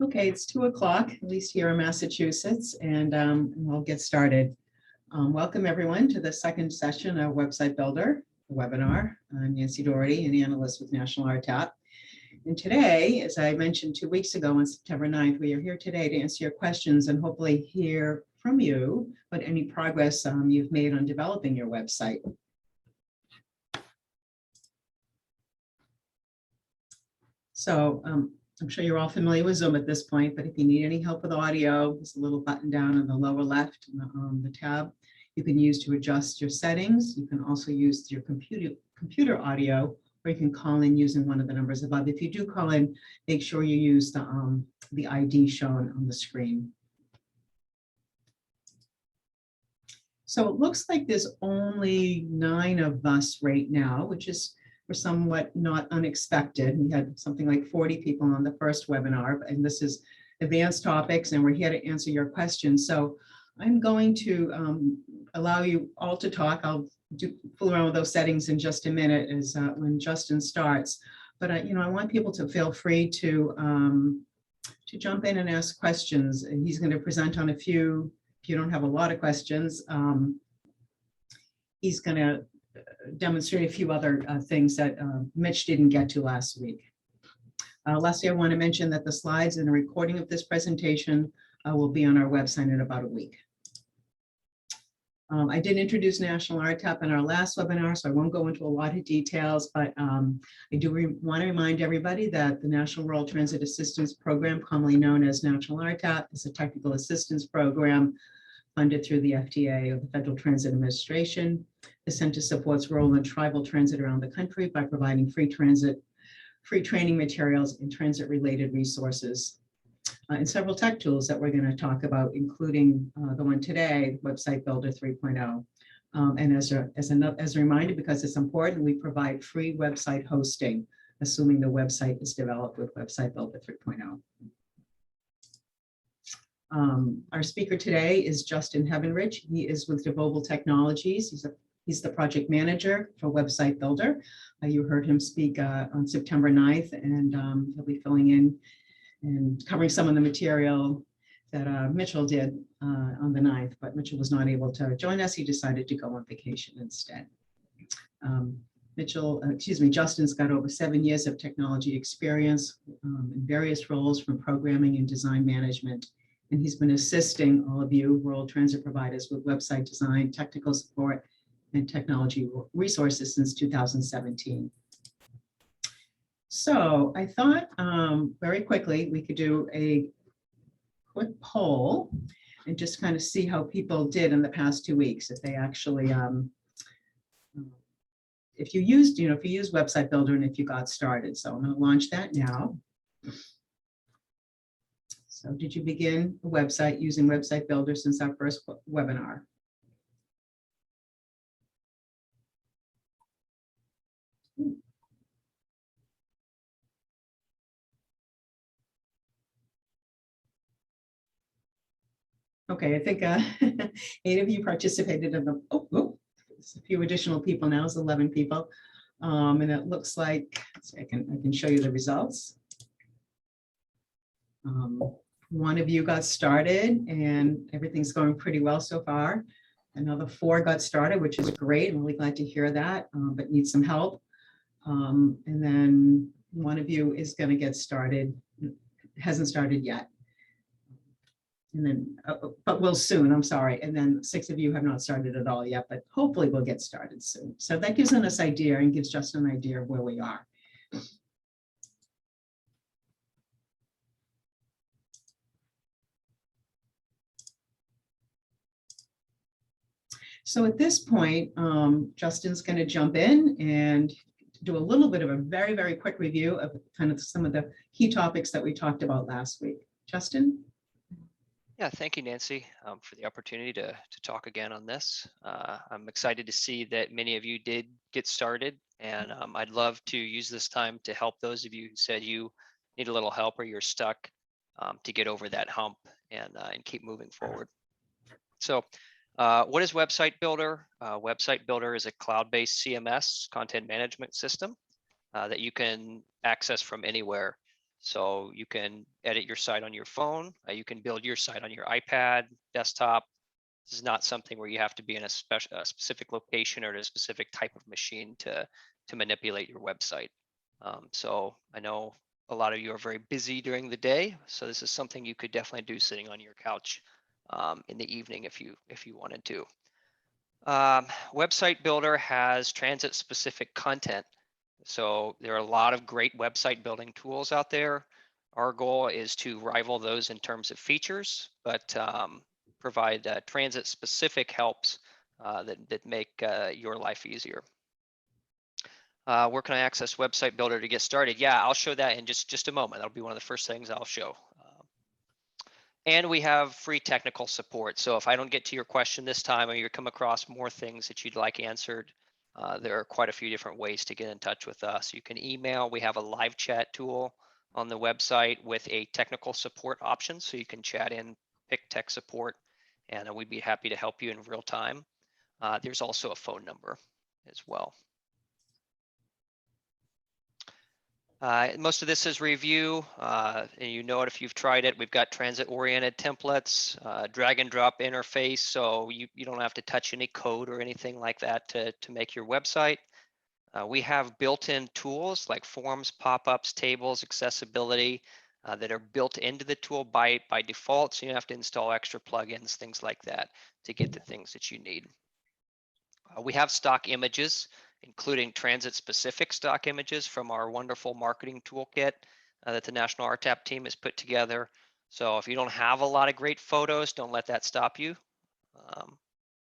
Okay, it's 2 o'clock, at least here in Massachusetts, and we'll get started. Welcome everyone to the second session of Website Builder webinar. I'm Nancy Doherty, an analyst with National RTAP. And today, as I mentioned 2 weeks ago on September 9th, we are here today to answer your questions and hopefully hear from you about any progress you've made on developing your website. So I'm sure you're all familiar with Zoom at this point, but if you need any help with audio, there's a little button down in the lower left on the tab you can use to adjust your settings. You can also use your computer audio, or you can call in using one of the numbers above. If you do call in, make sure you use the ID shown on the screen. So it looks like there's only 9 of us right now, which is somewhat not unexpected. We had something like 40 people on the first webinar, and this is advanced topics, and we're here to answer your questions. So I'm going to allow you all to talk. I'll fool around with those settings in just a minute as when Justin starts. But I want people to feel free to jump in and ask questions. And he's going to present on a few. If you don't have a lot of questions, he's going to demonstrate a few other things that Mitch didn't get to last week. Lastly, I want to mention that the slides and a recording of this presentation will be on our website in about a week. I did introduce National RTAP in our last webinar, so I won't go into a lot of details, but I do want to remind everybody that the National Rural Transit Assistance Program, commonly known as National RTAP, is a technical assistance program funded through the FDA, or the Federal Transit Administration. The center supports rural and tribal transit around the country by providing free training materials and transit-related resources. And several tech tools that we're going to talk about, including the one today, Website Builder 3.0. And as a reminder, because it's important, we provide free website hosting, assuming the website is developed with Website Builder 3.0. Our speaker today is Justin Heavenrich. He is with Devobal Technologies. He's the project manager for Website Builder. You heard him speak on September 9th, and he'll be filling in and covering some of the material that Mitchell did on the 9th, but Mitchell was not able to join us. He decided to go on vacation instead. Justin's got over 7 years of technology experience in various roles, from programming and design management. And he's been assisting all of you rural transit providers with website design, technical support, and technology resources since 2017. So I thought very quickly we could do a quick poll and just kind of see how people did in the past 2 weeks. If they actually, if you used Website Builder and if you got started. So I'm going to launch that now. So did you begin a website using Website Builder since our first webinar? Okay, I think 8 of you participated in the, there's a few additional people now, it's 11 people. And it looks like, so I can show you the results. One of you got started and everything's going pretty well so far. Another 4 got started, which is great. I'm really glad to hear that, but need some help. And then one of you is going to get started, hasn't started yet. And then, but will soon, I'm sorry. And then 6 of you have not started at all yet, but hopefully we'll get started soon. So that gives us an idea and gives Justin an idea of where we are. So at this point, Justin's going to jump in and do a little bit of a very, very quick review of kind of some of the key topics that we talked about last week. Justin? Yeah, thank you, Nancy, for the opportunity to talk again on this. I'm excited to see that many of you did get started, and I'd love to use this time to help those of you who said you need a little help or you're stuck to get over that hump and keep moving forward. So what is Website Builder? Website Builder is a cloud-based CMS content management system that you can access from anywhere. So you can edit your site on your phone. You can build your site on your iPad, desktop. This is not something where you have to be in a specific location or a specific type of machine to manipulate your website. So I know a lot of you are very busy during the day, so this is something you could definitely do sitting on your couch in the evening if you wanted to. Website Builder has transit-specific content. So there are a lot of great website building tools out there. Our goal is to rival those in terms of features, but provide transit-specific helps that make your life easier. Where can I access Website Builder to get started? Yeah, I'll show that in just a moment. That'll be one of the first things I'll show. And we have free technical support. So if I don't get to your question this time, or you come across more things that you'd like answered, there are quite a few different ways to get in touch with us. You can email. We have a live chat tool on the website with a technical support option. So you can chat in, pick tech support, and we'd be happy to help you in real time. There's also a phone number as well. Most of this is review, and you know it if you've tried it. We've got transit-oriented templates, drag and drop interface, so you don't have to touch any code or anything like that to make your website. We have built-in tools like forms, pop-ups, tables, accessibility that are built into the tool by default, so you don't have to install extra plugins, things like that, to get the things that you need. We have stock images, including transit-specific stock images from our wonderful marketing toolkit that the National RTAP team has put together. So if you don't have a lot of great photos, don't let that stop you.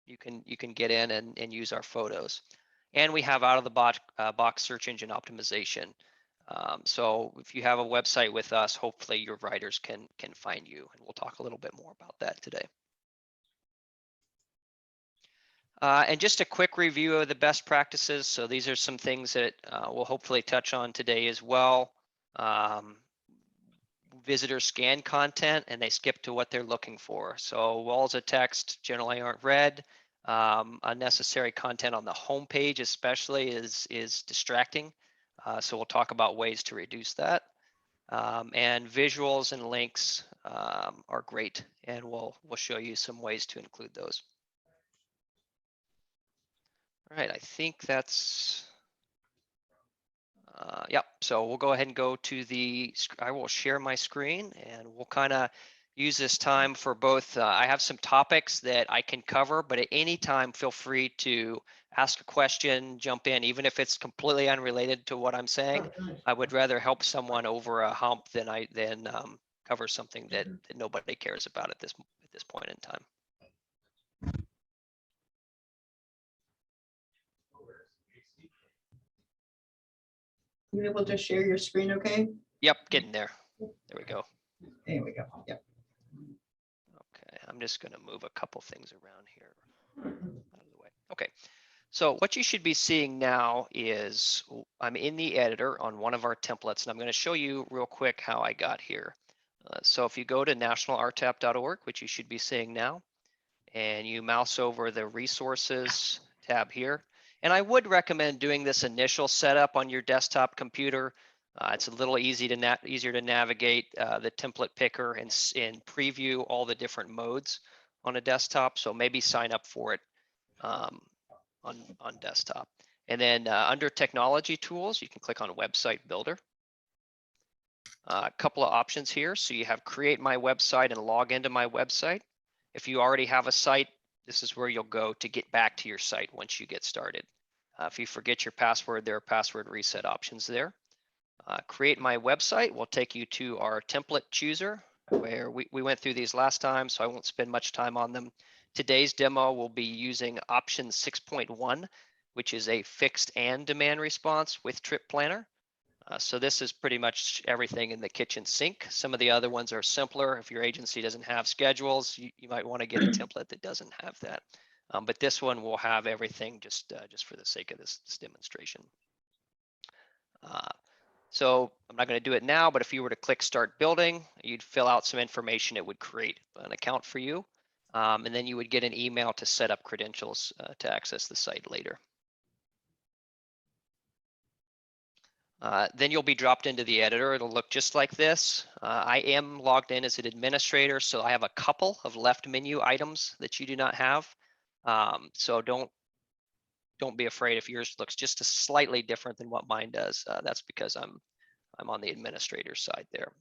You can get in and use our photos. And we have out-of-the-box search engine optimization. So if you have a website with us, hopefully your writers can find you, and we'll talk a little bit more about that today. And just a quick review of the best practices. So these are some things that we'll hopefully touch on today as well. Visitors scan content and they skip to what they're looking for. So walls of text generally aren't read. Unnecessary content on the home page especially is distracting. So we'll talk about ways to reduce that. And visuals and links are great, and we'll show you some ways to include those. All right, I think that's, yep. So we'll go ahead and go to I will share my screen, and we'll kind of use this time for both. I have some topics that I can cover, but at any time, feel free to ask a question, jump in, even if it's completely unrelated to what I'm saying. I would rather help someone over a hump than cover something that nobody cares about at this point in time. You able to share your screen, okay? Yep, getting there. There we go. There we go. Yep. Okay, I'm just going to move a couple things around here out of the way. Okay, so what you should be seeing now is I'm in the editor on one of our templates, and I'm going to show you real quick how I got here. So if you go to nationalrtap.org, which you should be seeing now, and you mouse over the resources tab here, and I would recommend doing this initial setup on your desktop computer. It's a little easier to navigate the template picker and preview all the different modes on a desktop. So maybe sign up for it on desktop. And then under technology tools, you can click on Website Builder. A couple of options here. So you have create my website and log into my website. If you already have a site, this is where you'll go to get back to your site once you get started. If you forget your password, there are password reset options there. Create my website will take you to our template chooser, where we went through these last time, so I won't spend much time on them. Today's demo will be using option 6.1, which is a fixed and demand response with trip planner. So this is pretty much everything in the kitchen sink. Some of the other ones are simpler. If your agency doesn't have schedules, you might want to get a template that doesn't have that. But this one will have everything just for the sake of this demonstration. So I'm not going to do it now, but if you were to click Start Building, you'd fill out some information. It would create an account for you, and then you would get an email to set up credentials to access the site later. Then you'll be dropped into the editor. It'll look just like this. I am logged in as an administrator, so I have a couple of left menu items that you do not have. So don't be afraid if yours looks just a slightly different than what mine does. That's because I'm on the administrator side there.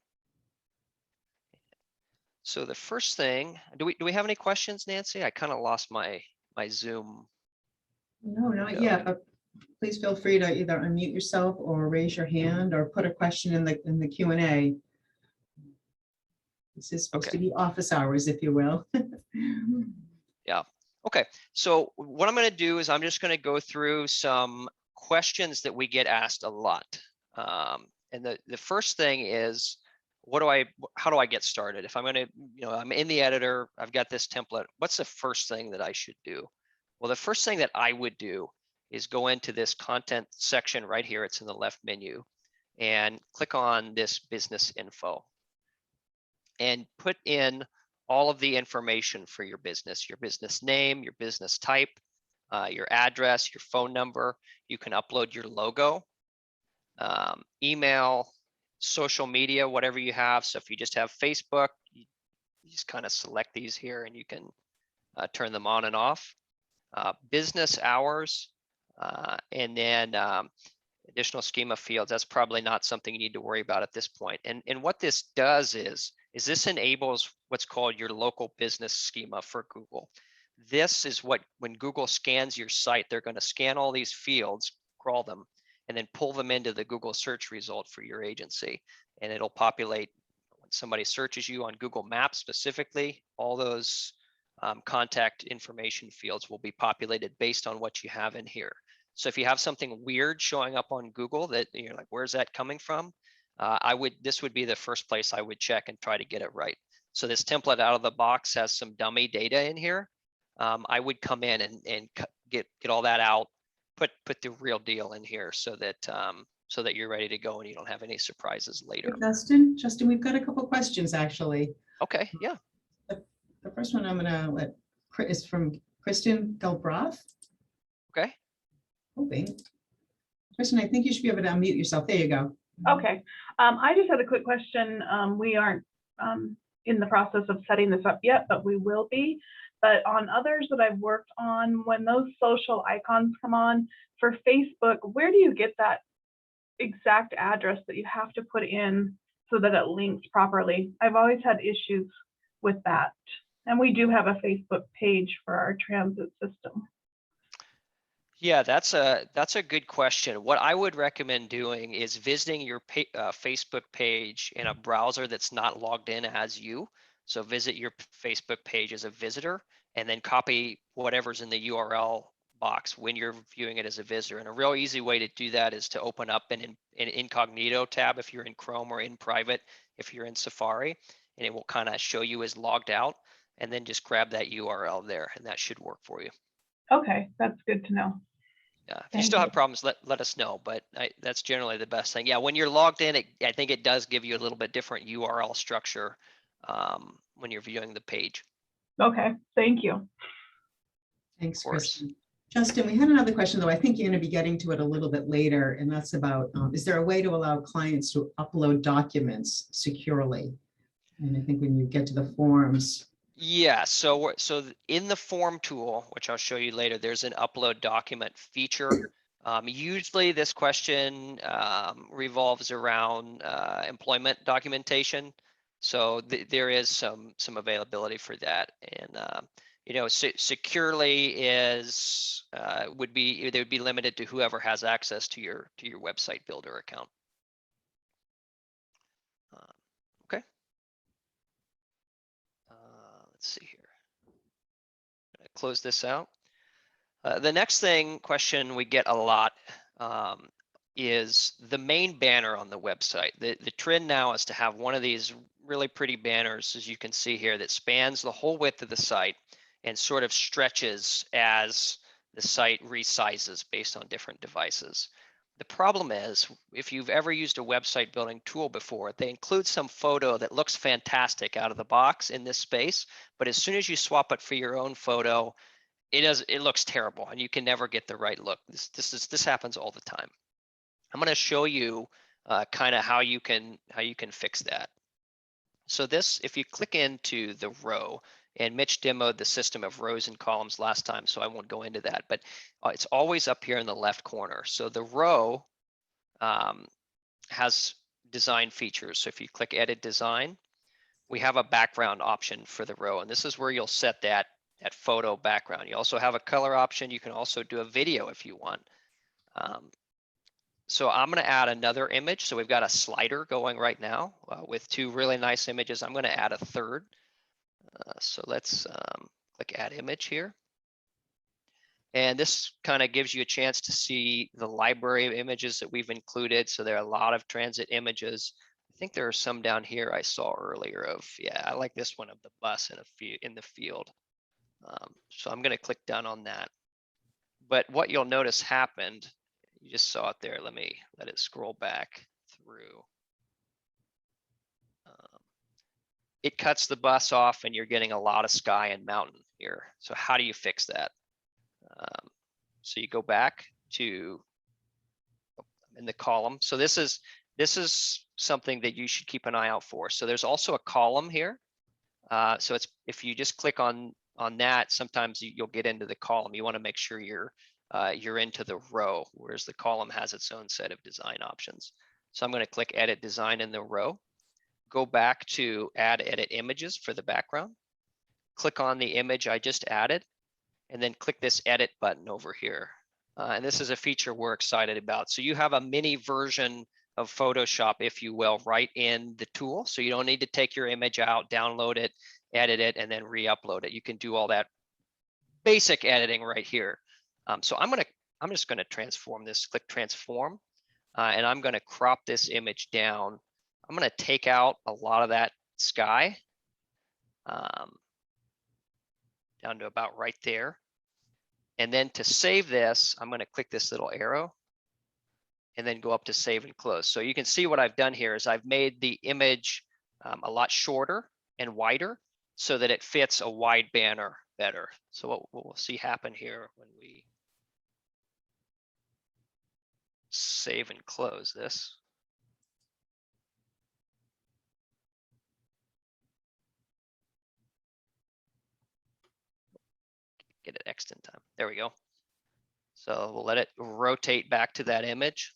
So the first thing, do we have any questions, Nancy? I kind of lost my Zoom. No, not yet, but please feel free to either unmute yourself or raise your hand or put a question in the Q&A. This is supposed to be office hours, if you will. Yeah. Okay. So what I'm going to do is I'm just going to go through some questions that we get asked a lot. And the first thing is, how do I get started? If I'm going to, I'm in the editor, I've got this template. What's the first thing that I should do? Well, the first thing that I would do is go into this content section right here. It's in the left menu, and click on this business info and put in all of the information for your business name, your business type, your address, your phone number. You can upload your logo, email, social media, whatever you have. So if you just have Facebook, you just kind of select these here and you can turn them on and off. Business hours, and then additional schema fields. That's probably not something you need to worry about at this point. And what this does is this enables what's called your local business schema for Google. This is what, when Google scans your site, they're going to scan all these fields, crawl them, and then pull them into the Google search result for your agency. And it'll populate, when somebody searches you on Google Maps specifically, all those contact information fields will be populated based on what you have in here. So if you have something weird showing up on Google that you're like, where's that coming from? This would be the first place I would check and try to get it right. So this template out of the box has some dummy data in here. I would come in and get all that out, put the real deal in here so that you're ready to go and you don't have any surprises later. Hey, Justin, we've got a couple questions actually. Okay, yeah. The first one I'm gonna let is from Kristen Galbraith. Okay. Hoping. Kristen, I think you should be able to unmute yourself. There you go. Okay. I just had a quick question. We aren't in the process of setting this up yet, but we will be. But on others that I've worked on, when those social icons come on for Facebook, where do you get that exact address that you have to put in so that it links properly? I've always had issues with that. And we do have a Facebook page for our transit system. Yeah, that's a good question. What I would recommend doing is visiting your Facebook page in a browser that's not logged in as you. So visit your Facebook page as a visitor and then copy whatever's in the URL box when you're viewing it as a visitor. And a real easy way to do that is to open up an incognito tab if you're in Chrome, or in private if you're in Safari, and it will kind of show you as logged out, and then just grab that URL there and that should work for you. Okay, that's good to know. Yeah, if you still have problems, let us know, but that's generally the best thing. Yeah, when you're logged in, I think it does give you a little bit different URL structure when you're viewing the page. Okay, thank you. Thanks, Kristen. Justin, we had another question, though. I think you're going to be getting to it a little bit later, and that's about, is there a way to allow clients to upload documents securely? And I think when you get to the forms. Yeah, so in the form tool, which I'll show you later, there's an upload document feature. Usually this question revolves around employment documentation. So there is some availability for that. And securely is they would be limited to whoever has access to your website builder account. Okay. Let's see here. I'm gonna close this out. The next question we get a lot is the main banner on the website. The trend now is to have one of these really pretty banners, as you can see here, that spans the whole width of the site and sort of stretches as the site resizes based on different devices. The problem is, if you've ever used a website building tool before, they include some photo that looks fantastic out of the box in this space, but as soon as you swap it for your own photo, it looks terrible and you can never get the right look. This happens all the time. I'm going to show you kind of how you can fix that. So this, if you click into the row, and Mitch demoed the system of rows and columns last time, so I won't go into that, but it's always up here in the left corner. So the row has design features. So if you click edit design, we have a background option for the row, and this is where you'll set that photo background. You also have a color option. You can also do a video if you want. So I'm going to add another image. So we've got a slider going right now with 2 really nice images. I'm going to add a third. So let's click add image here. And this kind of gives you a chance to see the library of images that we've included. So there are a lot of transit images. I think there are some down here I saw earlier of, yeah, I like this one of the bus in the field. So I'm going to click done on that. But what you'll notice happened, you just saw it there. Let me let it scroll back through. It cuts the bus off and you're getting a lot of sky and mountain here. So how do you fix that? So you go back to in the column. So this is something that you should keep an eye out for. So there's also a column here. So it's, if you just click on that, sometimes you'll get into the column. You want to make sure you're into the row, whereas the column has its own set of design options. So I'm going to click edit design in the row, go back to add edit images for the background, click on the image I just added, and then click this edit button over here. And this is a feature we're excited about. So you have a mini version of Photoshop, if you will, right in the tool. So you don't need to take your image out, download it, edit it, and then re-upload it. You can do all that basic editing right here. So I'm just gonna transform this, click transform, and I'm gonna crop this image down. I'm gonna take out a lot of that sky, down to about right there. And then to save this, I'm going to click this little arrow and then go up to save and close. So you can see what I've done here is I've made the image a lot shorter and wider so that it fits a wide banner better. So what we'll see happen here when we save and close this. Get it X'd in time. There we go. So we'll let it rotate back to that image.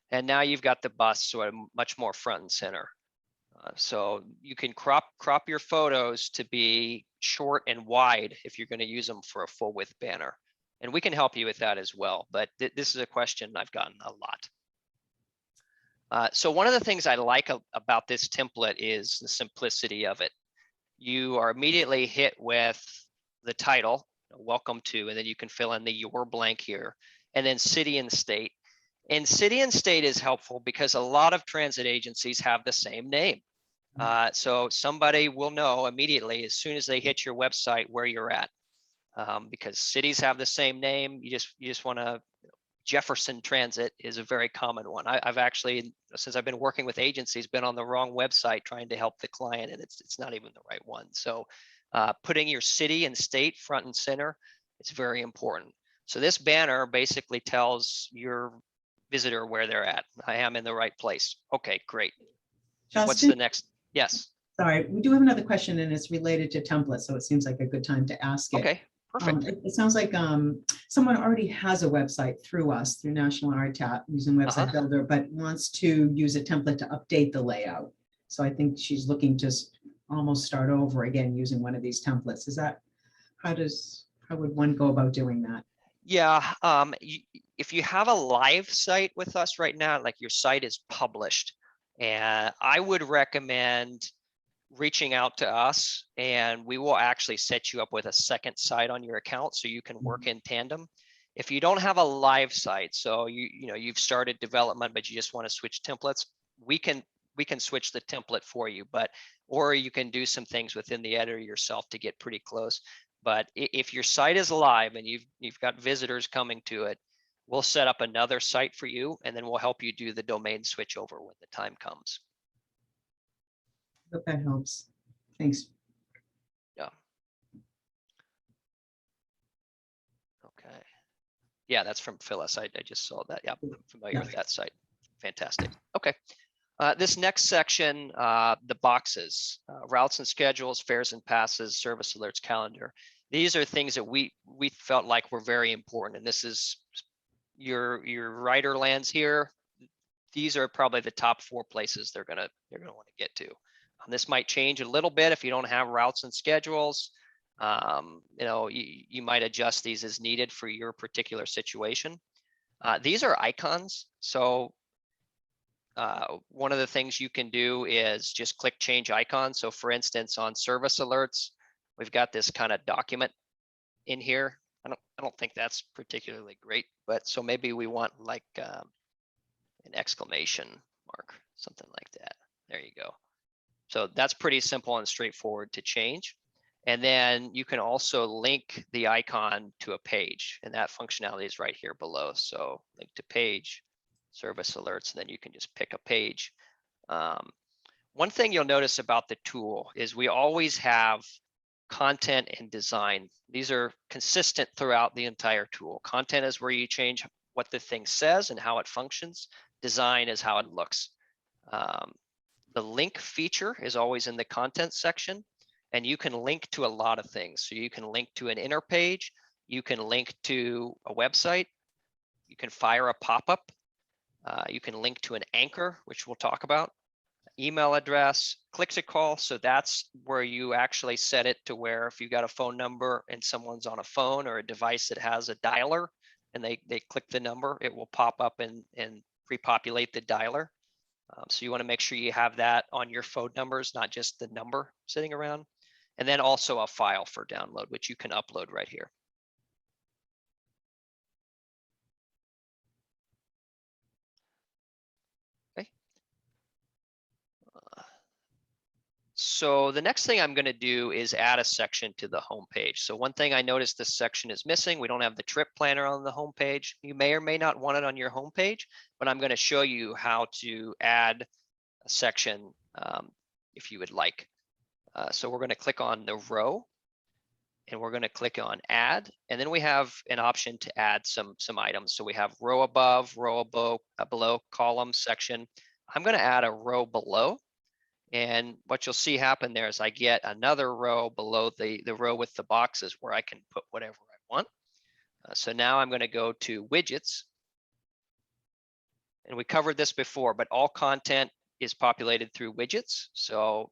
And now you've got the bus sort of much more front and center. So you can crop your photos to be short and wide if you're going to use them for a full width banner. And we can help you with that as well. But this is a question I've gotten a lot. So one of the things I like about this template is the simplicity of it. You are immediately hit with the title, welcome to, and then you can fill in the your blank here, and then city and state. And city and state is helpful because a lot of transit agencies have the same name. So somebody will know immediately as soon as they hit your website where you're at, because cities have the same name. You just want to, Jefferson Transit is a very common one. I've actually, since I've been working with agencies, been on the wrong website trying to help the client, and it's not even the right one. So putting your city and state front and center, it's very important. So this banner basically tells your visitor where they're at. I am in the right place. Okay, great. Justin? What's the next? Yes. Sorry, we do have another question and it's related to templates, so it seems like a good time to ask it. Okay, perfect. It sounds like someone already has a website through us, through National RTAP, using Website Builder, but wants to use a template to update the layout. So I think she's looking to almost start over again using one of these templates. Is that, how would one go about doing that? Yeah, if you have a live site with us right now, like your site is published, and I would recommend reaching out to us, and we will actually set you up with a second site on your account so you can work in tandem. If you don't have a live site, so you've started development but you just want to switch templates, we can switch the template for you, or you can do some things within the editor yourself to get pretty close. But if your site is live and you've got visitors coming to it, we'll set up another site for you, and then we'll help you do the domain switch over when the time comes. I hope that helps. Thanks. Yeah. Okay. Yeah, that's from Phyllis. I just saw that. Yeah, I'm familiar Yeah. with that site. Fantastic. Okay. This next section, the boxes, routes and schedules, fares and passes, service alerts, calendar. These are things that we felt like were very important. And this is your writer lands here. These are probably the top 4 places they're gonna want to get to. This might change a little bit if you don't have routes and schedules. You know, you might adjust these as needed for your particular situation. These are icons. So one of the things you can do is just click change icon. So for instance, on service alerts, we've got this kind of document in here. I don't think that's particularly great, but so maybe we want like an exclamation mark, something like that. There you go. So that's pretty simple and straightforward to change. And then you can also link the icon to a page, and that functionality is right here below. So link to page, service alerts, and then you can just pick a page. One thing you'll notice about the tool is we always have content and design. These are consistent throughout the entire tool. Content is where you change what the thing says and how it functions. Design is how it looks. The link feature is always in the content section, and you can link to a lot of things. So you can link to an inner page, you can link to a website, you can fire a pop-up, you can link to an anchor, which we'll talk about, email address, click to call. So that's where you actually set it to where if you got a phone number and someone's on a phone or a device that has a dialer and they click the number, it will pop up and pre-populate the dialer. So you want to make sure you have that on your phone numbers, not just the number sitting around. And then also a file for download, which you can upload right here. Okay. So the next thing I'm going to do is add a section to the home page. So one thing I noticed this section is missing. We don't have the trip planner on the home page. You may or may not want it on your home page, but I'm going to show you how to add a section if you would like. So we're going to click on the row and we're going to click on add. And then we have an option to add some items. So we have row above, row below, column, section. I'm going to add a row below. And what you'll see happen there is I get another row below the row with the boxes where I can put whatever I want. So now I'm going to go to widgets. And we covered this before, but all content is populated through widgets. So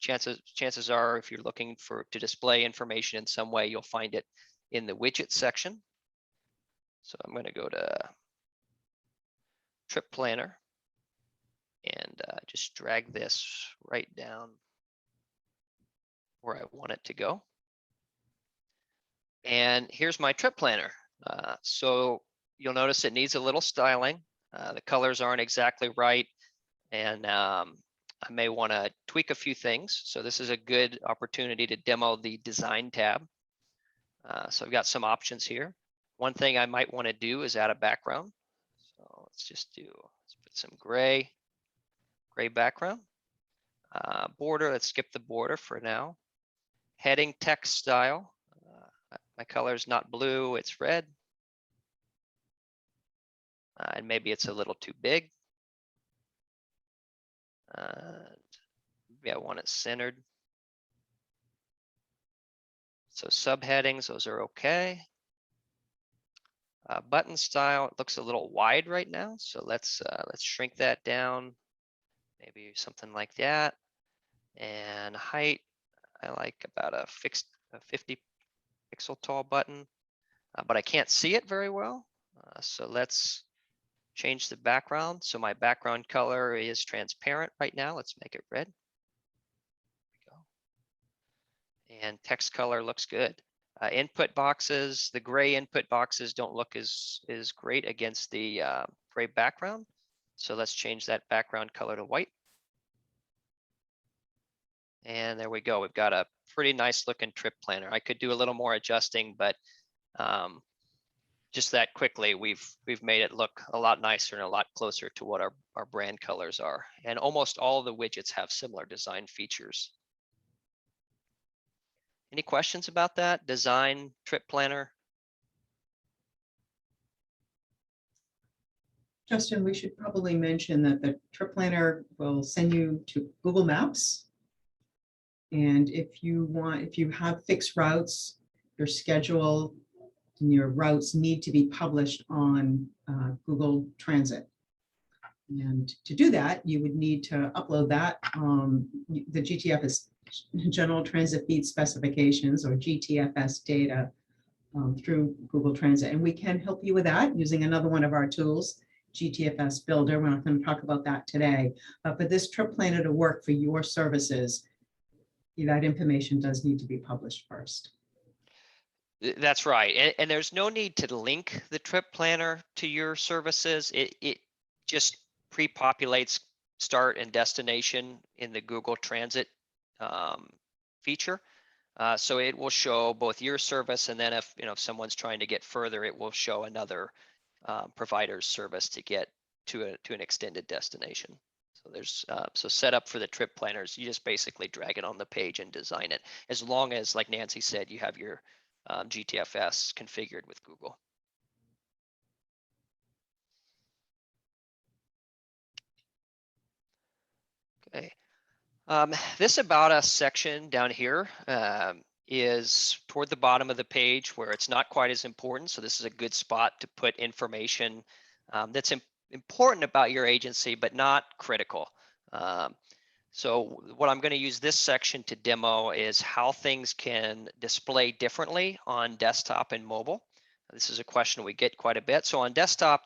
chances are if you're looking to display information in some way, you'll find it in the widget section. So I'm going to go to trip planner and just drag this right down where I want it to go. And here's my trip planner. So you'll notice it needs a little styling. The colors aren't exactly right. And I may want to tweak a few things. So this is a good opportunity to demo the design tab. So I've got some options here. One thing I might want to do is add a background. So let's put some gray background. Border, let's skip the border for now. Heading text style. My color is not blue, it's red. And maybe it's a little too big. Maybe I want it centered. So subheadings, those are okay. Button style, it looks a little wide right now. So let's shrink that down. Maybe something like that. And height, I like about a 50 pixel tall button, but I can't see it very well. So let's change the background. So my background color is transparent right now. Let's make it red. There we go. And text color looks good. Input boxes, the gray input boxes don't look as great against the gray background. So let's change that background color to white. And there we go. We've got a pretty nice looking trip planner. I could do a little more adjusting, but just that quickly, we've made it look a lot nicer and a lot closer to what our brand colors are. And almost all of the widgets have similar design features. Any questions about that? Design, trip planner? Justin, we should probably mention that the trip planner will send you to Google Maps. And if you have fixed routes, your schedule and your routes need to be published on Google Transit. And to do that, you would need to upload that. The GTF is General Transit Feed Specifications, or GTFS data, through Google Transit. And we can help you with that using another one of our tools, GTFS Builder. We're not going to talk about that today. But for this trip planner to work for your services, that information does need to be published first. That's right. And there's no need to link the trip planner to your services. It just pre-populates start and destination in the Google Transit feature. So it will show both your service, and then if someone's trying to get further, it will show another provider's service to get to an extended destination. So there's so set up for the trip planners, you just basically drag it on the page and design it, as long as, like Nancy said, you have your GTFS configured with Google. Okay. This About Us section down here is toward the bottom of the page, where it's not quite as important. So this is a good spot to put information that's important about your agency, but not critical. So what I'm going to use this section to demo is how things can display differently on desktop and mobile. This is a question we get quite a bit. So on desktop,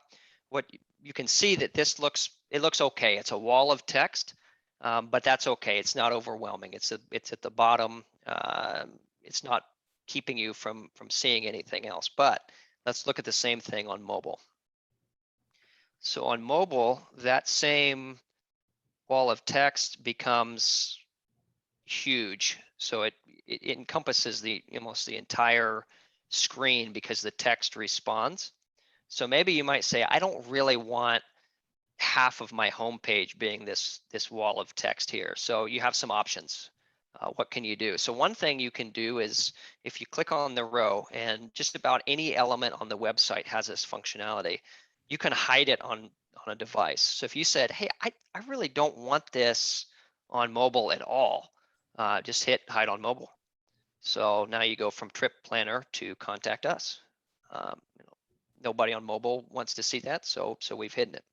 what you can see that it looks okay. It's a wall of text, but that's okay. It's not overwhelming. It's at the bottom. It's not keeping you from seeing anything else. But let's look at the same thing on mobile. So on mobile, that same wall of text becomes huge. So it encompasses almost the entire screen because the text responds. So maybe you might say, I don't really want half of my homepage being this wall of text here. So you have some options. What can you do? So one thing you can do is, if you click on the row, and just about any element on the website has this functionality, you can hide it on a device. So if you said, hey, I really don't want this on mobile at all, just hit hide on mobile. So now you go from trip planner to contact us. Nobody on mobile wants to see that, so we've hidden it.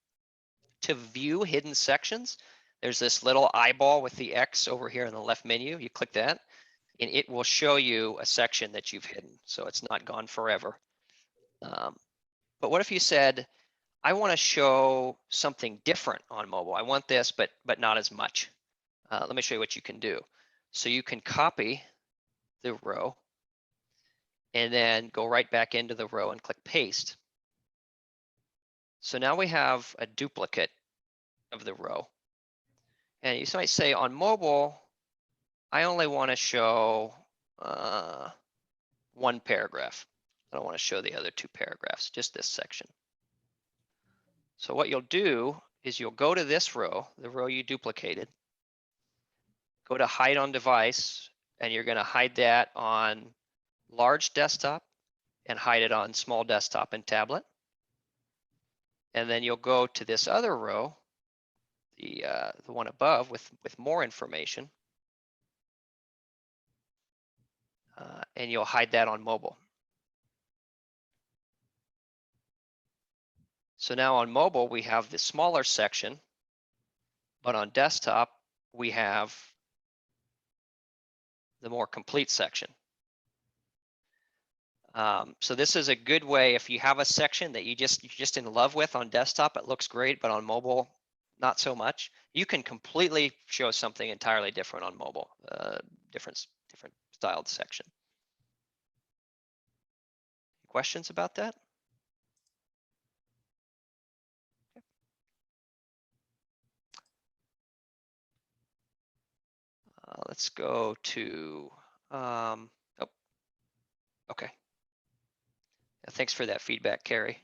To view hidden sections, there's this little eyeball with the X over here in the left menu. You click that, and it will show you a section that you've hidden, so it's not gone forever. But what if you said, I want to show something different on mobile. I want this, but not as much. Let me show you what you can do. So you can copy the row and then go right back into the row and click paste. So now we have a duplicate of the row. And you might say, on mobile, I only want to show one paragraph. I don't want to show the other two paragraphs, just this section. So what you'll do is you'll go to this row, the row you duplicated, go to hide on device, and you're going to hide that on large desktop and hide it on small desktop and tablet. And then you'll go to this other row, the one above with more information, and you'll hide that on mobile. So now on mobile, we have the smaller section, but on desktop, we have the more complete section. So this is a good way, if you have a section that you're just in love with on desktop, it looks great, but on mobile, not so much. You can completely show something entirely different on mobile, different styled section. Questions about that? Let's go to, oh, okay. Thanks for that feedback, Carrie.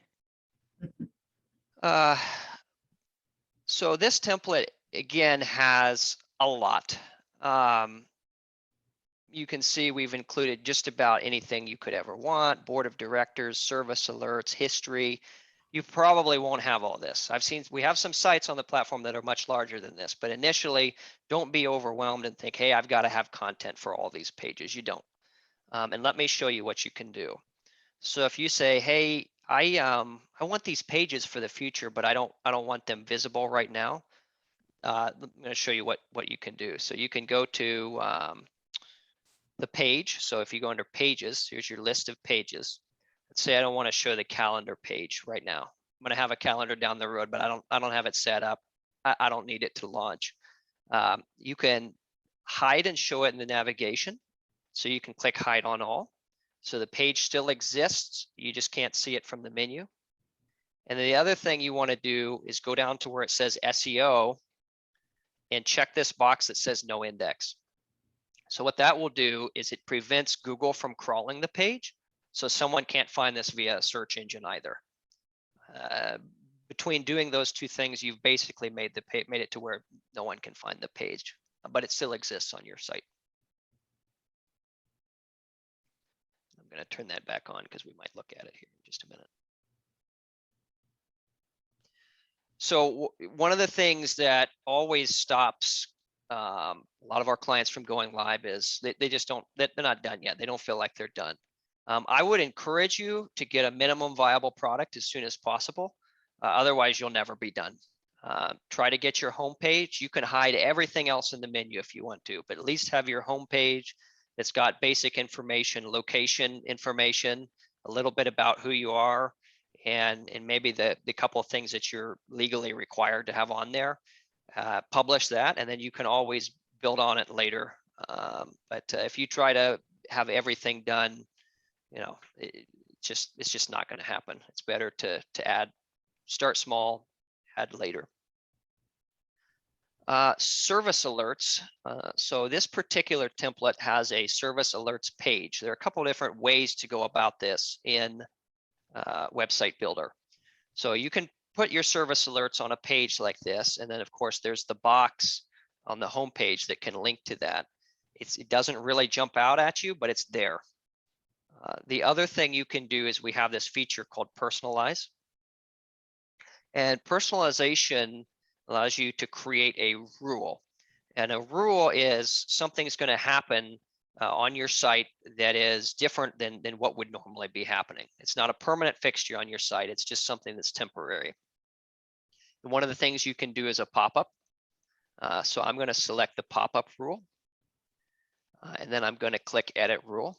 So this template, again, has a lot. You can see we've included just about anything you could ever want: board of directors, service alerts, history. you probably won't have all this. We have some sites on the platform that are much larger than this, but initially don't be overwhelmed and think, hey, I've got to have content for all these pages. You don't. And let me show you what you can do. So if you say, hey, I want these pages for the future, but I don't want them visible right now. I'm going to show you what you can do. So you can go to the page. So if you go under pages, here's your list of pages. Let's say I don't want to show the calendar page right now. I'm going to have a calendar down the road, but I don't have it set up. I don't need it to launch. You can hide and show it in the navigation. So you can click hide on all. So the page still exists. You just can't see it from the menu. And the other thing you want to do is go down to where it says SEO and check this box that says no index. So what that will do is it prevents Google from crawling the page. So someone can't find this via a search engine either. Between doing those two things, you've basically made it to where no one can find the page, but it still exists on your site. I'm going to turn that back on because we might look at it here in just a minute. So one of the things that always stops a lot of our clients from going live is they just don't, they're not done yet. They don't feel like they're done. I would encourage you to get a minimum viable product as soon as possible. Otherwise, you'll never be done. Try to get your home page. You can hide everything else in the menu if you want to, but at least have your home page that's got basic information, location information, a little bit about who you are, and maybe the couple of things that you're legally required to have on there. Publish that, and then you can always build on it later. But if you try to have everything done, you know, it's just not going to happen. It's better to start small, add later. Service alerts. So this particular template has a service alerts page. There are a couple of different ways to go about this in Website Builder. So you can put your service alerts on a page like this, and then of course there's the box on the home page that can link to that. It doesn't really jump out at you, but it's there. The other thing you can do is we have this feature called Personalize. And personalization allows you to create a rule. And a rule is something's going to happen on your site that is different than what would normally be happening. It's not a permanent fixture on your site. It's just something that's temporary. And one of the things you can do is a pop-up. So I'm going to select the pop-up rule. And then I'm going to click Edit Rule.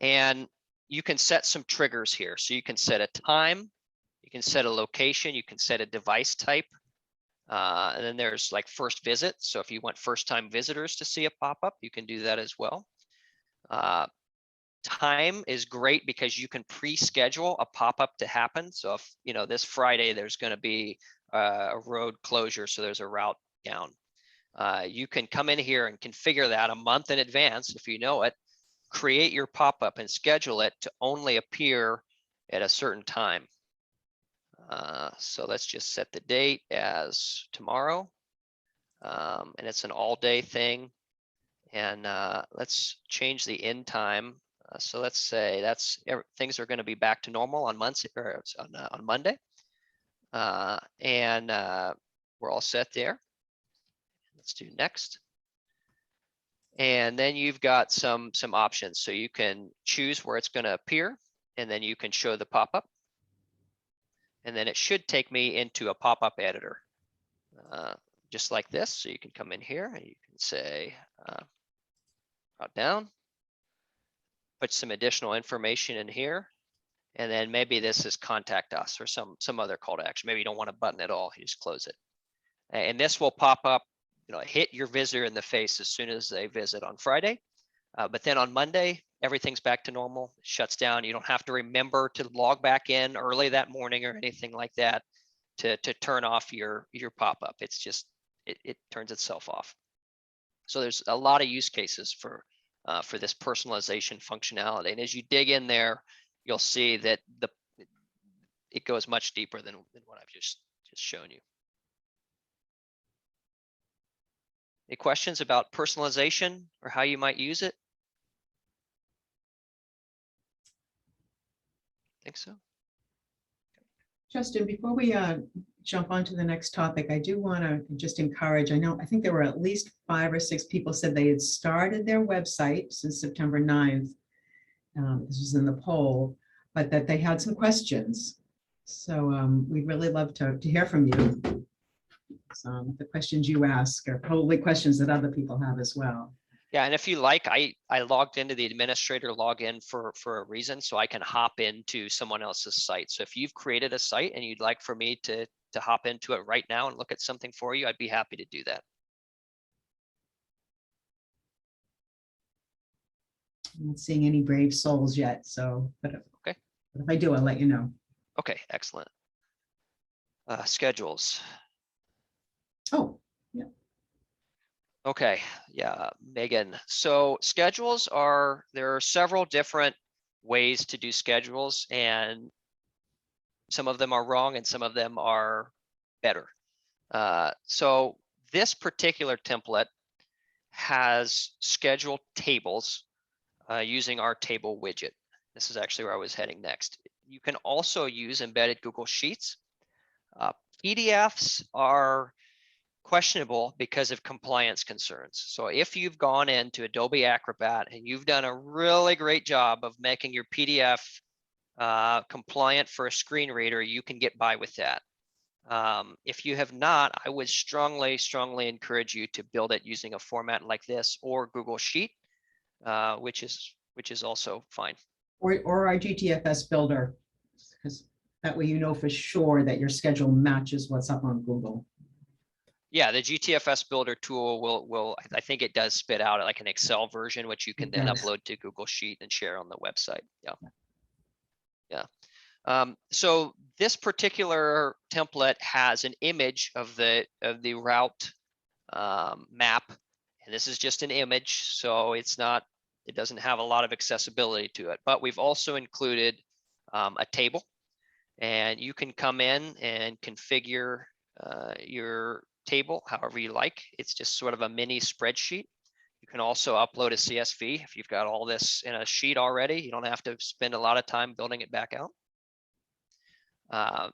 And you can set some triggers here. So you can set a time, you can set a location, you can set a device type. And then there's like first visit. So if you want first-time visitors to see a pop-up, you can do that as well. Time is great because you can pre-schedule a pop-up to happen. So if, you know, this Friday, there's going to be a road closure, so there's a route down. You can come in here and configure that a month in advance if you know it. Create your pop-up and schedule it to only appear at a certain time. So let's just set the date as tomorrow. And it's an all-day thing. And let's change the end time. So let's say things are going to be back to normal on on Monday. And we're all set there. Let's do next. And then you've got some options. So you can choose where it's going to appear, and then you can show the pop-up. And then it should take me into a pop-up editor, just like this. So you can come in here and you can say, drop down, put some additional information in here. And then maybe this is contact us or some other call to action. Maybe you don't want a button at all, you just close it. And this will pop up, you know, hit your visitor in the face as soon as they visit on Friday. But then on Monday, everything's back to normal, it shuts down. You don't have to remember to log back in early that morning or anything like that to turn off your pop-up. It's just, it turns itself off. So there's a lot of use cases for this personalization functionality. And as you dig in there, you'll see that it goes much deeper than what I've just shown you. Any questions about personalization or how you might use it? Think so? Justin, before we jump on to the next topic, I do want to just encourage, I think there were at least 5 or 6 people said they had started their website since September 9th. This was in the poll, but that they had some questions. So we'd really love to hear from you. So the questions you ask are probably questions that other people have as well. Yeah, and if you like, I logged into the administrator login for a reason, so I can hop into someone else's site. So if you've created a site and you'd like for me to hop into it right now and look at something for you, I'd be happy to do that. I'm not seeing any brave souls yet, so, but Okay. if I do, I'll let you know. Okay, excellent. Schedules. Oh, Okay, yeah, Megan. So schedules there are several different ways to do schedules, and some of them are wrong and some of them are better. So this particular template has schedule tables using our table widget. This is actually where I was heading next. You can also use embedded Google Sheets. PDFs are questionable because of compliance concerns. So if you've gone into Adobe Acrobat and you've done a really great job of making your PDF compliant for a screen reader, you can get by with that. If you have not, I would strongly encourage you to build it using a format like this or Google Sheet, which is also fine. or our GTFS builder, because that way you know for sure that your schedule matches what's up on Google. Yeah, the GTFS builder tool will I think it does spit out like an Excel version, which you can then Yes. upload to Google Sheet and share on the website. Yeah. So this particular template has an image of the route map, and this is just an image, so it doesn't have a lot of accessibility to it. But we've also included a table, and you can come in and configure your table however you like. It's just sort of a mini spreadsheet. You can also upload a CSV if you've got all this in a sheet already. You don't have to spend a lot of time building it back out.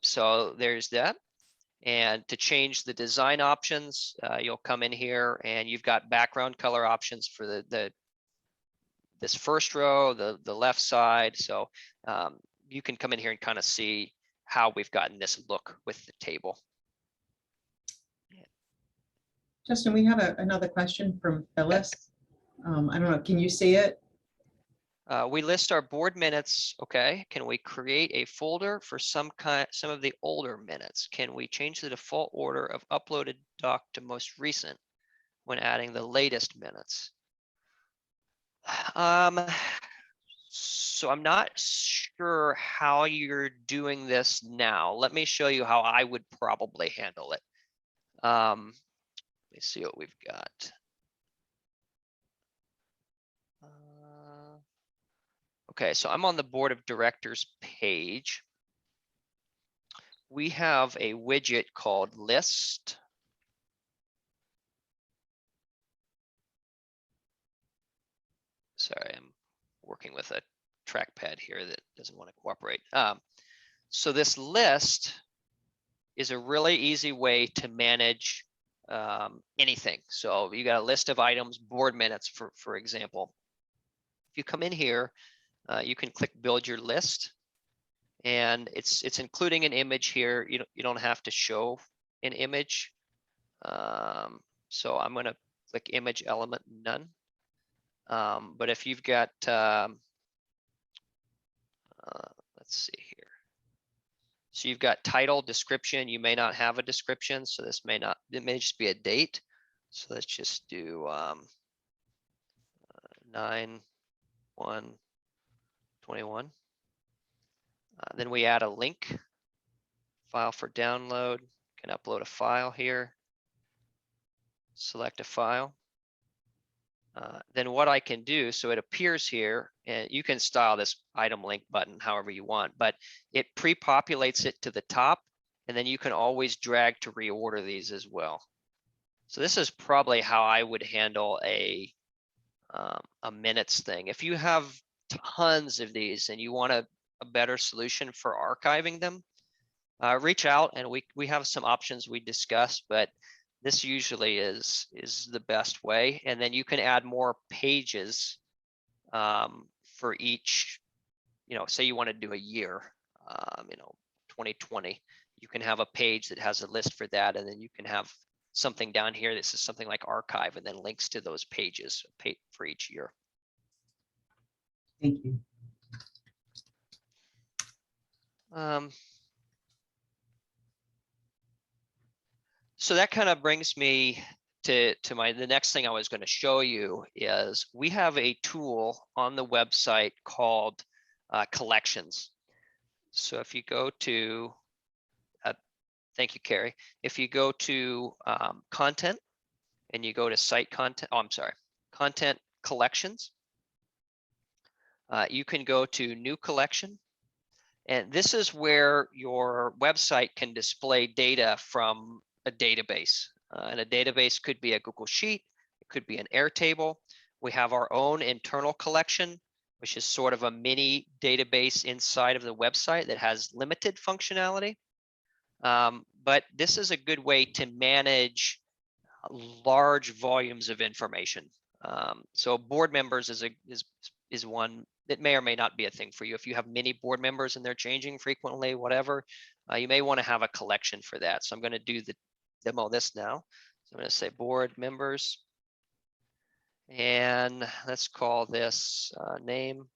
So there's that. And to change the design options, you'll come in here and you've got background color options for this first row, the left side. So you can come in here and kind of see how we've gotten this look with the table. Justin, we have another question from Phyllis. I don't know, can you see it? We list our board minutes. Okay, can we create a folder for some of the older minutes? Can we change the default order of uploaded doc to most recent when adding the latest minutes? So I'm not sure how you're doing this now. Let me show you how I would probably handle it. Let me see what we've got. Okay, so I'm on the board of directors page. We have a widget called list. Sorry, I'm working with a trackpad here that doesn't want to cooperate. So this list is a really easy way to manage anything. So you got a list of items, board minutes, for example. If you come in here, you can click build your list, and it's including an image here. You don't have to show an image. So I'm going to click image element none. But if you've got, let's see here. So you've got title, description. You may not have a description, so it may just be a date. So let's just do 9/1/21. Then we add a link, file for download. Can upload a file here. Select a file. Then what I can do, so it appears here, and you can style this item link button however you want, but it pre-populates it to the top, and then you can always drag to reorder these as well. So this is probably how I would handle a minutes thing. If you have tons of these and you want a better solution for archiving them, reach out, and we have some options we discuss, but this usually is the best way. And then you can add more pages for each, say you want to do a year, 2020, you can have a page that has a list for that, and then you can have something down here that says something like archive, and then links to those pages for each year. Thank you. So that kind of brings me to the next thing I was going to show you is we have a tool on the website called collections. So if you go to, thank you, Carrie. If you go to content and you go to site content, content collections, you can go to new collection. And this is where your website can display data from a database. And a database could be a Google Sheet, it could be an Airtable. We have our own internal collection, which is sort of a mini database inside of the website that has limited functionality. But this is a good way to manage large volumes of information. So board members is one that may or may not be a thing for you. If you have many board members and they're changing frequently, whatever, you may want to have a collection for that. So I'm going to do the demo this now. So I'm going to say board members, and let's call this name.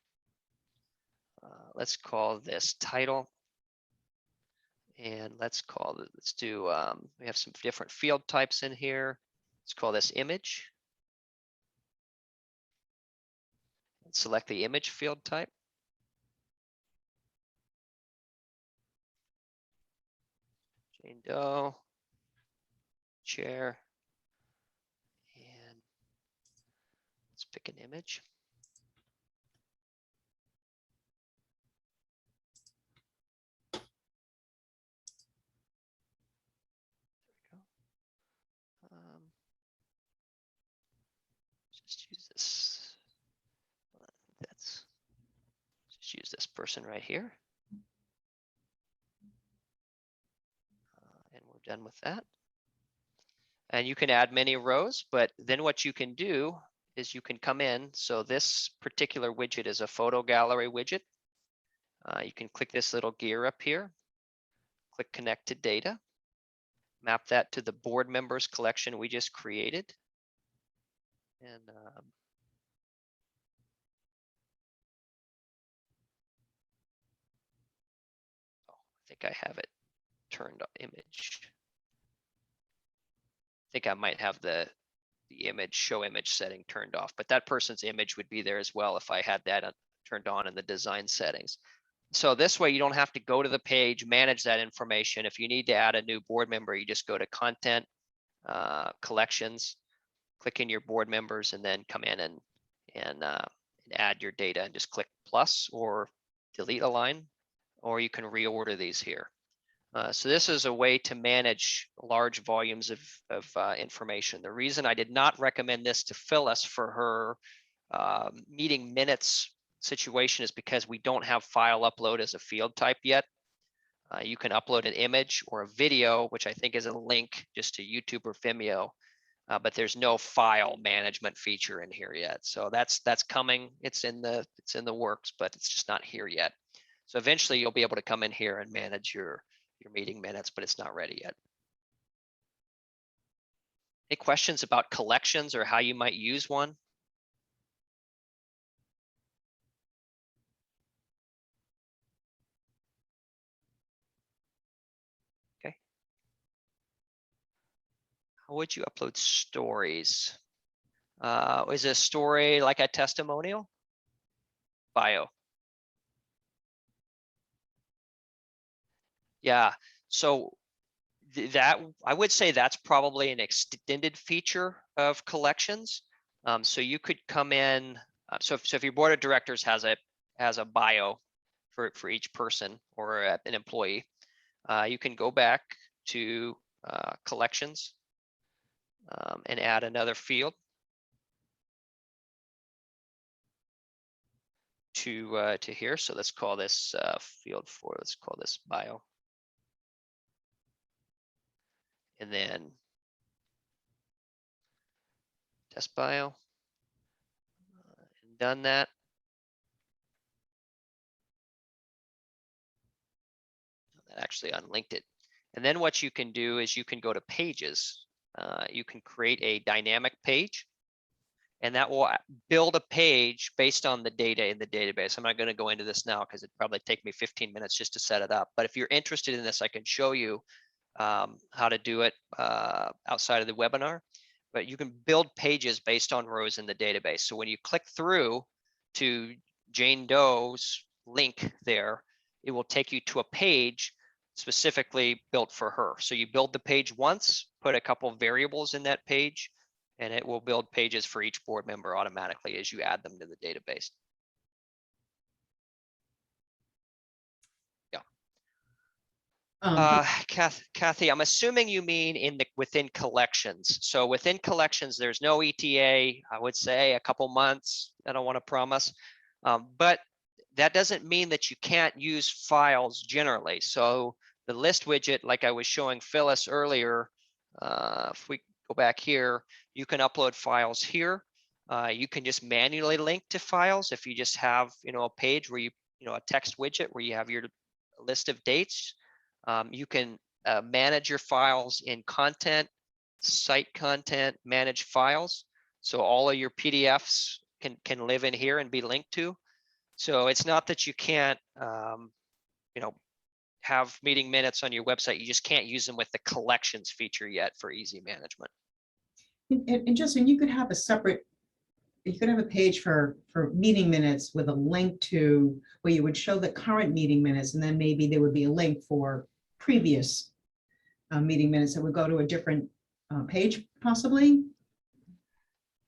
Let's call this title, and let's do, we have some different field types in here. Let's call this image. Select the image field type. Jane Doe, chair, and let's pick an image. There we go. Just use this. Just use this person right here. And we're done with that. And you can add many rows, but then what you can do is you can come in. So this particular widget is a photo gallery widget. You can click this little gear up here, click connect to data, map that to the board members collection we just created. And I think I have it turned on image. I think I might have the image show image setting turned off, but that person's image would be there as well if I had that turned on in the design settings. So this way you don't have to go to the page, manage that information. If you need to add a new board member, you just go to content, collections, click in your board members, and then come in and add your data and just click plus or delete a line, or you can reorder these here. So this is a way to manage large volumes of information. The reason I did not recommend this to Phyllis for her meeting minutes situation is because we don't have file upload as a field type yet. You can upload an image or a video, which I think is a link just to YouTube or Vimeo, but there's no file management feature in here yet. So that's coming. It's in the works, but it's just not here yet. So eventually you'll be able to come in here and manage your meeting minutes, but it's not ready yet. Any questions about collections or how you might use one? Okay. How would you upload stories? Is a story like a testimonial? Bio. Yeah, so that I would say that's probably an extended feature of collections. So you could come in. So if your board of directors has a bio for each person or an employee, you can go back to collections and add another field to here. So let's call this field 4. Let's call this bio. and then test bio. Done that. That actually unlinked it. And then what you can do is you can go to pages. You can create a dynamic page, and that will build a page based on the data in the database. I'm not going to go into this now because it'd probably take me 15 minutes just to set it up. But if you're interested in this, I can show you how to do it outside of the webinar. But you can build pages based on rows in the database. So when you click through to Jane Doe's link there, it will take you to a page specifically built for her. So you build the page once, put a couple of variables in that page, and it will build pages for each board member automatically as you add them to the database. Kathy, I'm assuming you mean within collections. So within collections, there's no ETA. I would say a couple months. I don't want to promise, but that doesn't mean that you can't use files generally. So the list widget, like I was showing Phyllis earlier, if we go back here, you can upload files here. You can just manually link to files if you just have, a page where a text widget where you have your list of dates. You can manage your files in content, site content, manage files. So all of your PDFs can live in here and be linked to. So it's not that you can't, have meeting minutes on your website. You just can't use them with the collections feature yet for easy management. And Justin, you could have a page for meeting minutes with a link to where you would show the current meeting minutes, and then maybe there would be a link for previous meeting minutes that would go to a different page, possibly.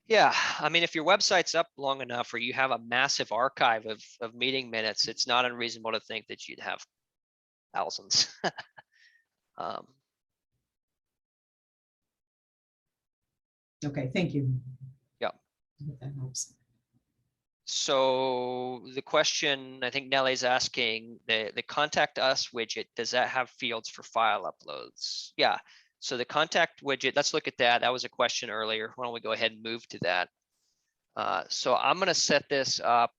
Yeah, I mean, if your website's up long enough or you have a massive archive of meeting minutes, it's not unreasonable to think that you'd have thousands. Okay, thank you. Yeah. That helps. So the question I think Nelly's asking, the contact us widget, does that have fields for file uploads? Yeah. So the contact widget, let's look at that. That was a question earlier. Why don't we go ahead and move to that? So I'm going to set this up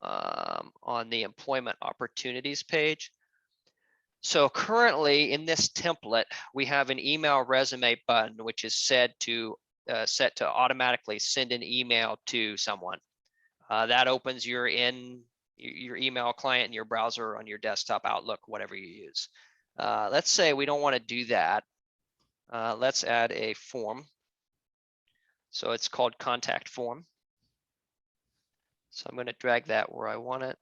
on the employment opportunities page. So currently in this template, we have an email resume button, which is set to automatically send an email to someone. That opens your email client in your browser on your desktop, Outlook, whatever you use. Let's say we don't want to do that. Let's add a form. So it's called contact form. So I'm going to drag that where I want it,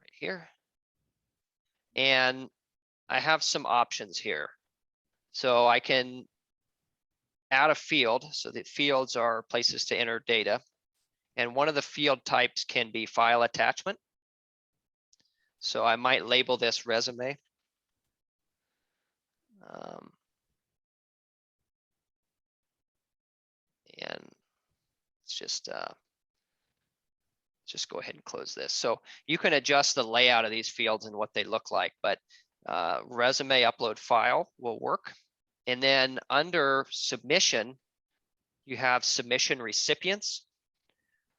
right here. And I have some options here. So I can add a field. So the fields are places to enter data. And one of the field types can be file attachment. So I might label this resume. And let's just go ahead and close this. So you can adjust the layout of these fields and what they look like, but resume upload file will work. And then under submission, you have submission recipients.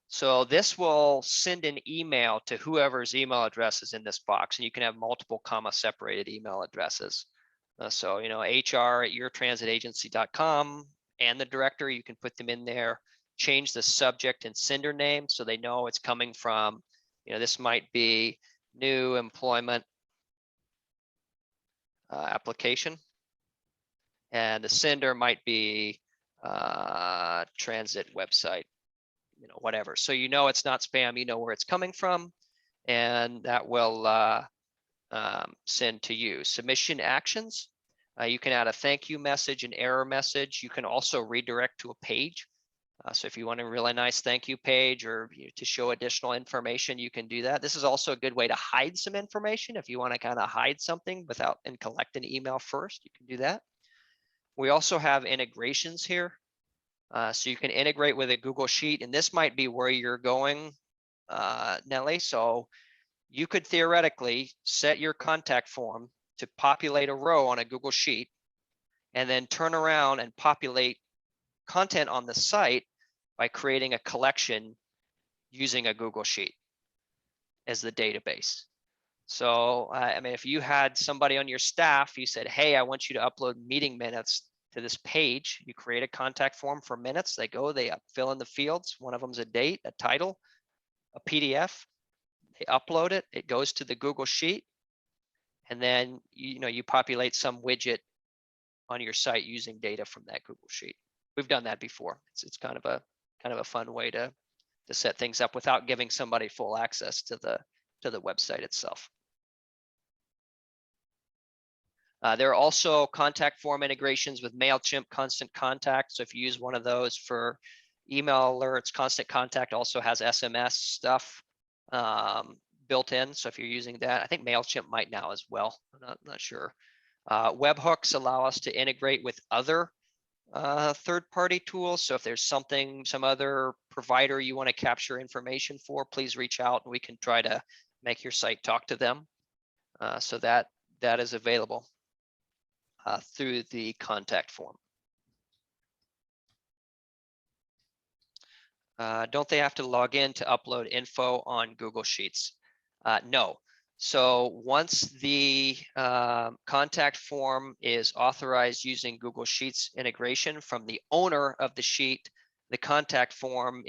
So this will send an email to whoever's email address is in this box, and you can have multiple comma separated email addresses. So, hr@yourtransitagency.com and the directory, you can put them in there, change the subject and sender name so they know it's coming from, this might be new employment application. And the sender might be transit website, whatever. So it's not spam, where it's coming from, and that will send to you. Submission actions, you can add a thank you message, an error message. You can also redirect to a page. So if you want a really nice thank you page or to show additional information, you can do that. This is also a good way to hide some information. If you want to kind of hide something and collect an email first, you can do that. We also have integrations here. So you can integrate with a Google Sheet, and this might be where you're going, Nelly. So you could theoretically set your contact form to populate a row on a Google Sheet, and then turn around and populate content on the site by creating a collection using a Google Sheet as the database. So, I mean, if you had somebody on your staff, you said, hey, I want you to upload meeting minutes to this page, you create a contact form for minutes. They go, they fill in the fields. One of them's a date, a title, a PDF. They upload it. It goes to the Google Sheet. And then, you populate some widget on your site using data from that Google Sheet. We've done that before. It's kind of a fun way to set things up without giving somebody full access to the website itself. There are also contact form integrations with MailChimp, Constant Contact. So if you use one of those for email alerts, Constant Contact also has SMS stuff built in. So if you're using that, I think MailChimp might now as well. I'm not sure. Webhooks allow us to integrate with other third-party tools. So if there's some other provider you want to capture information for, please reach out and we can try to make your site talk to them. So that is available through the contact form. Don't they have to log in to upload info on Google Sheets? No. So once the contact form is authorized using Google Sheets integration from the owner of the sheet, the contact form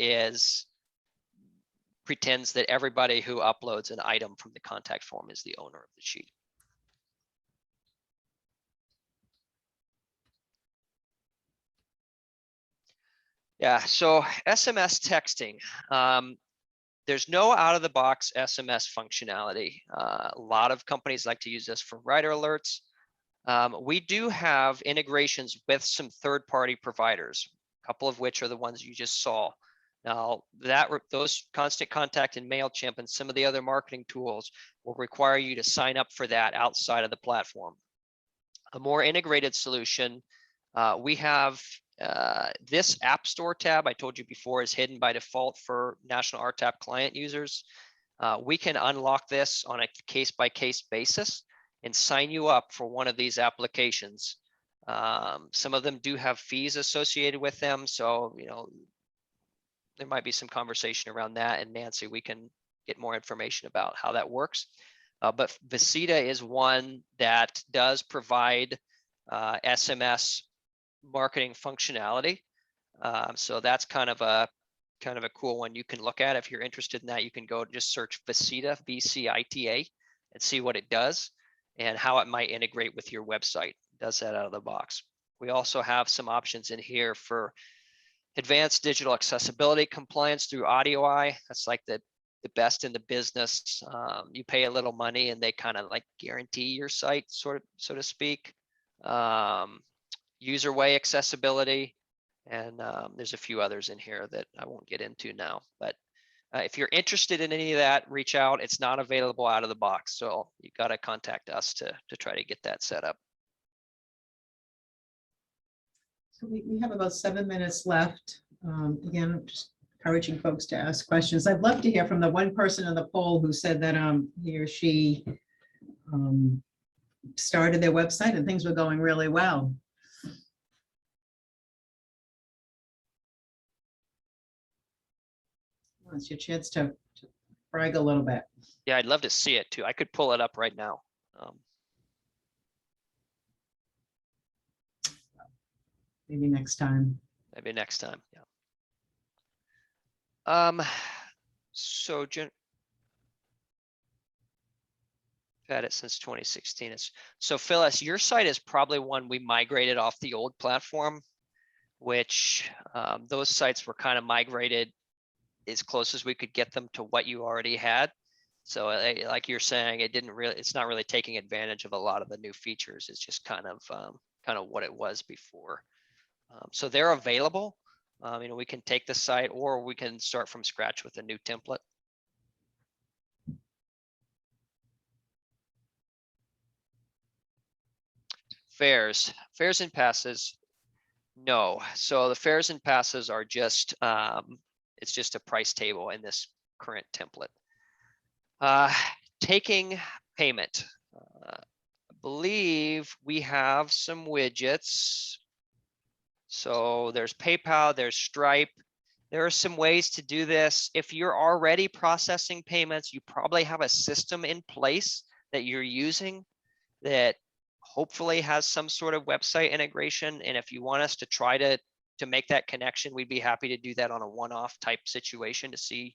pretends that everybody who uploads an item from the contact form is the owner of the sheet. Yeah, so SMS texting. There's no out-of-the-box SMS functionality. A lot of companies like to use this for writer alerts. We do have integrations with some third-party providers, a couple of which are the ones you just saw. Now, those Constant Contact and MailChimp and some of the other marketing tools will require you to sign up for that outside of the platform. A more integrated solution, we have this App Store tab I told you before is hidden by default for National RTAP client users. We can unlock this on a case-by-case basis and sign you up for one of these applications. Some of them do have fees associated with them, so there might be some conversation around that. And Nancy, we can get more information about how that works. But Visita is one that does provide SMS marketing functionality. So that's kind of a cool one you can look at. If you're interested in that, you can go just search Visita, VCITA, and see what it does and how it might integrate with your website. It does that out of the box. We also have some options in here for advanced digital accessibility compliance through AudioEye. That's like the best in the business. You pay a little money and they kind of like guarantee your site, so to speak. Userway accessibility, and there's a few others in here that I won't get into now. But if you're interested in any of that, reach out. It's not available out of the box, so you got to contact us to try to get that set up. So we have about 7 minutes left. Again, I'm just encouraging folks to ask questions. I'd love to hear from the one person in the poll who said that he or she started their website and things were going really well. Well, it's your chance to brag a little bit. Yeah, I'd love to see it too. I could pull it up right now. Maybe next time. Maybe next time. Yeah. So I've had it since 2016. So Phyllis, your site is probably one we migrated off the old platform, which those sites were kind of migrated as close as we could get them to what you already had. So like you're saying, it's not really taking advantage of a lot of the new features. It's just kind of what it was before. So they're available. We can take the site or we can start from scratch with a new template. Fares and passes. No. So the fares and passes are just, it's just a price table in this current template. Taking payment. believe we have some widgets. So there's PayPal, there's Stripe. There are some ways to do this. If you're already processing payments, you probably have a system in place that you're using that hopefully has some sort of website integration. And if you want us to try to make that connection, we'd be happy to do that on a one-off type situation to see.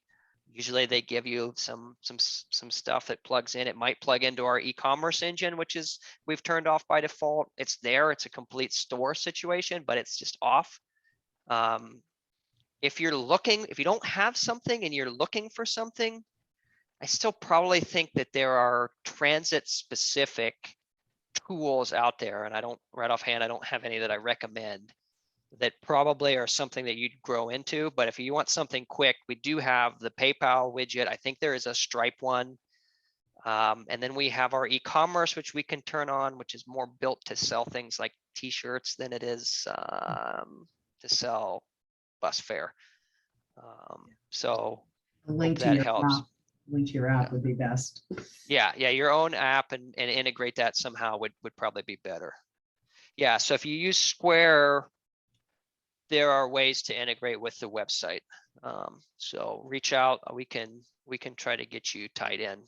Usually they give you some stuff that plugs in. It might plug into our e-commerce engine, which is we've turned off by default. It's there. It's a complete store situation, but it's just off. If you don't have something and you're looking for something, I still probably think that there are transit specific tools out there. And I don't right offhand, I don't have any that I recommend that probably are something that you'd grow into. But if you want something quick, we do have the PayPal widget. I think there is a Stripe one. And then we have our e-commerce, which we can turn on, which is more built to sell things like t-shirts than it is to sell bus fare. So A link to that your helps. app. Link to your app would be best. Yeah, your own app and integrate that somehow would probably be better. Yeah, so if you use Square, there are ways to integrate with the website. So reach out, we can try to get you tied in.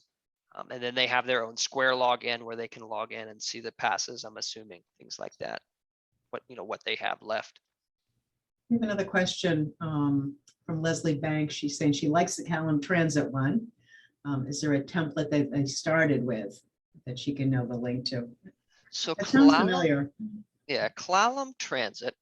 And then they have their own Square login where they can log in and see the passes, I'm assuming, things like that. What they have left. We have another question from Leslie Banks. She's saying she likes the Callum Transit one. Is there a template that they started with that she can know the link to? So That sounds familiar. Yeah, Clallam Transit.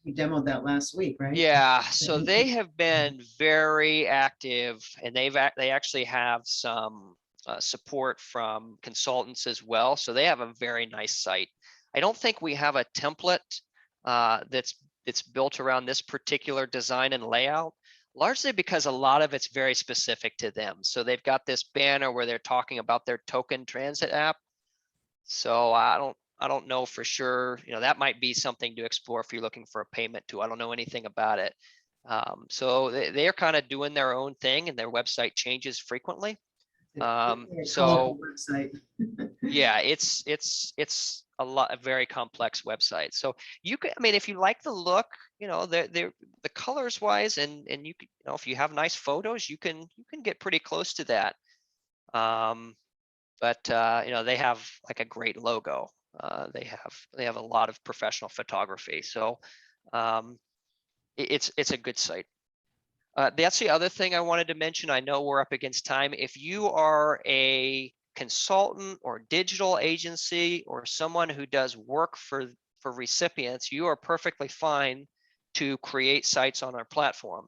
You demoed that last week, right? Yeah, so they have been very active, and they actually have some support from consultants as well. So they have a very nice site. I don't think we have a template that's built around this particular design and layout, largely because a lot of it's very specific to them. So they've got this banner where they're talking about their token transit app. So I don't know for sure, that might be something to explore if you're looking for a payment tool. I don't know anything about it. So they're kind of doing their own thing, and their website changes frequently. So yeah, it's a very complex website. So you can, if you like the look, the colors wise, and you can, if you have nice photos, you can get pretty close to that. But they have like a great logo. They have a lot of professional photography. So it's a good site. That's the other thing I wanted to mention. I know we're up against time. If you are a consultant or digital agency or someone who does work for recipients, you are perfectly fine to create sites on our platform.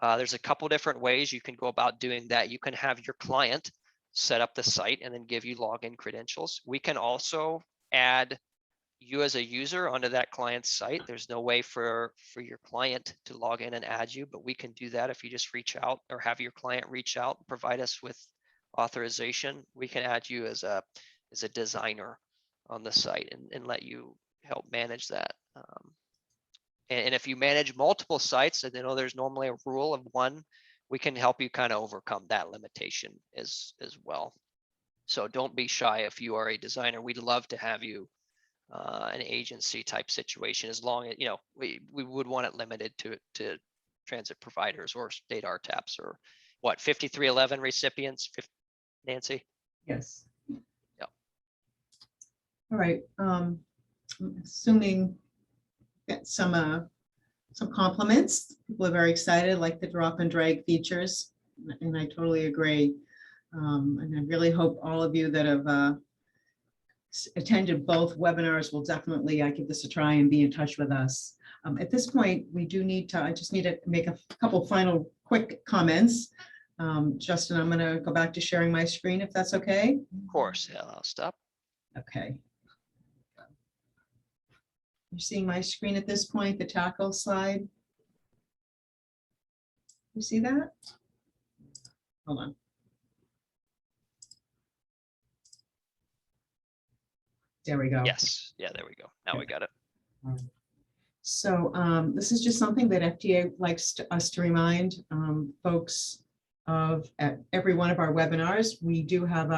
There's a couple different ways you can go about doing that. You can have your client set up the site and then give you login credentials. We can also add you as a user onto that client's site. There's no way for your client to log in and add you, but we can do that if you just reach out or have your client reach out and provide us with authorization. We can add you as a designer on the site and let you help manage that. And if you manage multiple sites, and there's normally a rule of one, we can help you kind of overcome that limitation as well. So don't be shy if you are a designer. We'd love to have you an agency type situation, as long as we would want it limited to transit providers or state RTAPs or what 5311 recipients. Nancy? Yes. Yeah. All right. I'm assuming get some compliments. People are very excited, like the drop and drag features, and I totally agree. And I really hope all of you that have attended both webinars will definitely give this a try and be in touch with us. At this point, I just need to make a couple final quick comments. Justin, I'm going to go back to sharing my screen if that's okay. Of course, yeah, I'll stop. Okay. You're seeing my screen at this point, the tackle slide. You see that? Hold on. There we go. Yes, yeah, there we go. Now we got it. So this is just something that FDA likes us to remind folks of at every one of our webinars, we do have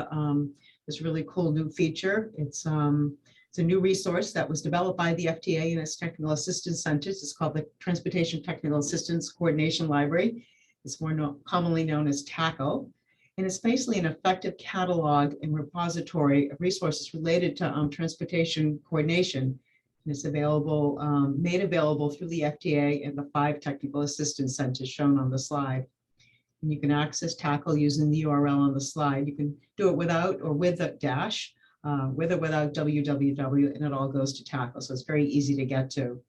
this really cool new feature. It's a new resource that was developed by the FTA and its technical assistance centers. It's called the Transportation Technical Assistance Coordination Library. It's more commonly known as TACO. And it's basically an effective catalog and repository of resources related to transportation coordination. And it's available, made available through the FTA and the 5 technical assistance centers shown on the slide. And you can access TACO using the URL on the slide. You can do it without or with a dash, with or without www, and it all goes to TACO. So it's very easy to get to.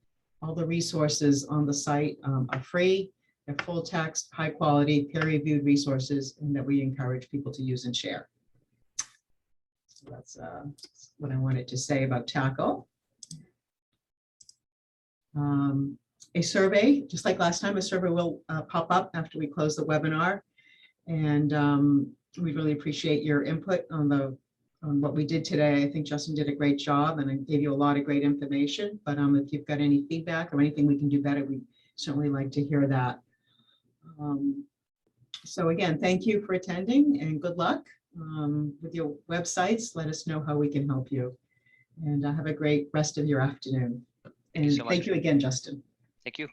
All the resources on the site are free. They're full text, high quality, peer-reviewed resources, and that we encourage people to use and share. So that's what I wanted to say about TACO. A survey, just like last time, a survey will pop up after we close the webinar. And we really appreciate your input on what we did today. I think Justin did a great job and I gave you a lot of great information. But if you've got any feedback or anything we can do better, we certainly like to hear that. So again, thank you for attending and good luck with your websites. Let us know how we can help you. And have a great rest of your afternoon. And you so much. thank you again, Justin. Thank you.